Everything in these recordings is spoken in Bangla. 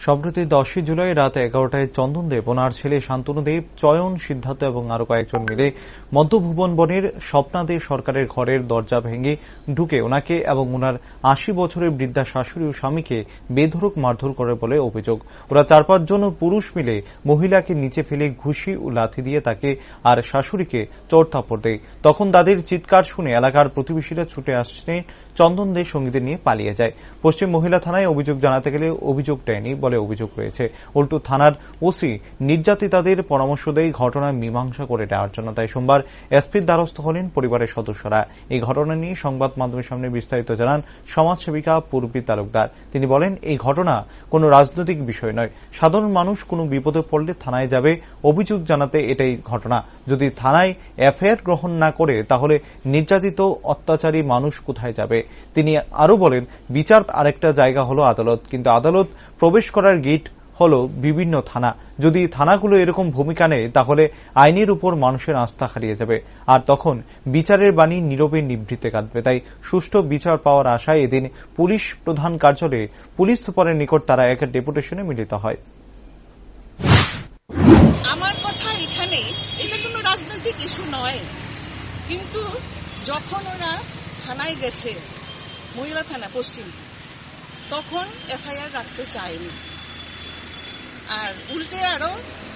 সম্প্রতি 10 জুলাই রাত 11টায় চন্দন দেব, ওনার ছেলে শান্তনু দেব, চয়ন, সিদ্ধার্থ এবং আরো কয়েকজন মিলে মধ্যভুবন বনের স্বপ্নাদে সরকারের ঘরের দরজা ভেঙে ঢুকে ওনাকে এবং ওনার 80 বছরের বৃদ্ধা শাশুড়ি ও স্বামীকে বেধড়ক মারধর করে বলে অভিযোগ। ওরা 4-5 জন পুরুষ মিলে মহিলাকে নিচে ফেলে ঘুষি ও লাথি দিয়ে তাকে আর শাশুড়িকে চড়-থাপ্পড় দেয়। তখন তাদের চিৎকার শুনে এলাকার প্রতিবেশীরা ছুটে আসে চন্দন দেব সঙ্গীদের নিয়ে পালিয়ে যায়। পশ্চিম মহিলা থানায় অভিযোগ জানাতে গেলে অভিযোগ দেয়নি বলে অভিযোগ রয়েছে। উল্টো থানার ওসি নির্যাতিতাদের পরামর্শ দেয় ঘটনা মীমাংসা করে দেওয়ার জন্য। তাই সোমবার এসপির দ্বারস্থ হলেন পরিবারের সদস্যরা। এই ঘটনা নিয়ে সংবাদ মাধ্যমের সামনে বিস্তারিত জানান সমাজসেবিকা পূর্বী তালুকদার। তিনি বলেন, এই ঘটনা কোনো রাজনৈতিক বিষয় নয়। সাধারণ মানুষ কোনো বিপদে পড়লে থানায় যাবে অভিযোগ জানাতে, এটাই ঘটনা। যদি থানায় এফআইআর গ্রহণ না করে তাহলে নির্যাতিত অত্যাচারী মানুষ কোথায় যাবে? তিনি আরো বলেন, বিচার আরেকটা জায়গা হলো আদালত, কিন্তু আদালত প্রবেশ করার গেট হলো বিভিন্ন থানা। যদি থানাগুলো এরকম ভূমিকা নেয় তাহলে আইনের উপর মানুষের আস্থা হারিয়ে যাবে, আর তখন বিচারের বাণী নীরবে নিভৃতে কাঁদবে। তাই সুষ্ঠু বিচার পাওয়ার আশায় এদিন পুলিশ প্রধান কার্যালয়ে পুলিশ সুপারের নিকট তারা এক ডেপুটেশনে মিলিত হয়। আমার কথা এখানে, এটা কোনো রাজনৈতিক ইস্যু নয়, কিন্তু যখন ওরা থানায় গেছে, মহিলা থানা পশ্চিম, তখন এফআইআর রাখতে চায়নি, আর উল্টে আরো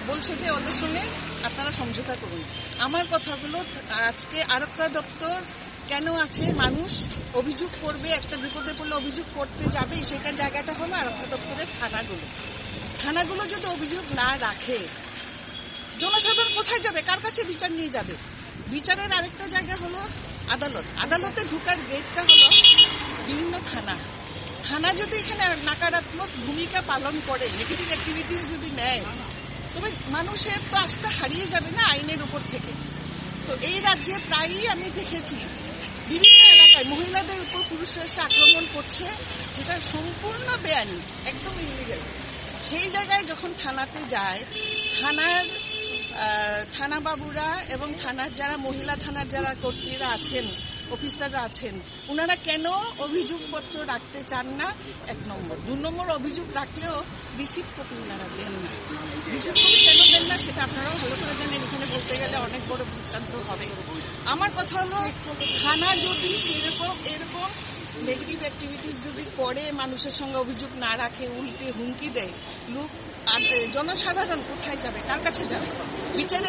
বলছে যে ওদের সঙ্গে আপনারা সমঝোতা করুন। আমার কথাগুলো, আজকে আরক্ষা দপ্তর কেন আছে? মানুষ অভিযোগ করবে, একটা বিপদে পড়লে অভিযোগ করতে যাবে, সেটা জায়গাটা হলো আরক্ষা দপ্তরের থানাগুলো যদি অভিযোগ না রাখে, জনসাধারণ কোথায় যাবে? কার কাছে বিচার নিয়ে যাবে? বিচারের আরেকটা জায়গা হলো আদালত। আদালতে ঢুকার গেটটা হলো বিভিন্ন থানা যদি এখানে নাকারাত্মক ভূমিকা পালন করে, নেগেটিভ অ্যাক্টিভিটিস যদি নেয়, তবে মানুষের তো আস্থা হারিয়ে যাবে না আইনের উপর থেকে। তো এই রাজ্যে প্রায়ই আমি দেখেছি বিভিন্ন এলাকায় মহিলাদের উপর পুরুষরা এসে আক্রমণ করছে, যেটা সম্পূর্ণ বেআইনি, একদম ইলিগাল। সেই জায়গায় যখন থানাতে যায়, থানা বাবুরা এবং থানার যারা মহিলা থানার যারা কর্ত্রীরা আছেন, অফিসাররা আছেন, ওনারা কেন অভিযোগপত্র রাখতে চান না? 1 নম্বর। 2 নম্বর, অভিযোগ রাখলেও রিসিভ কপি ওনারা দেন না। রিসিভ কপি কেন দেন না সেটা আপনারাও ভালো করে জানেন, এখানে বলতে গেলে অনেক বড় বৃত্তান্ত হবে। আমার কথা হলো, থানা যদি এরকম নেগেটিভ অ্যাক্টিভিটিস যদি করে, মানুষের সঙ্গে অভিযোগ না রাখে, উল্টে হুমকি দেয়, লোক আর জনসাধারণ কোথায় যাবে? কার কাছে যাবে? বিচার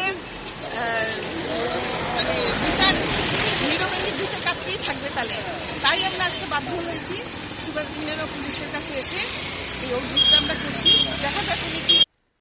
নীরবে নিভৃতে কাঁদতেই থাকবে তাহলে। তাই আমরা আজকে বাধ্য হয়েছি সুপারিনটেন্ডেন্ট অফ পুলিশের কাছে এসে এই অভিযোগটা আমরা করছি।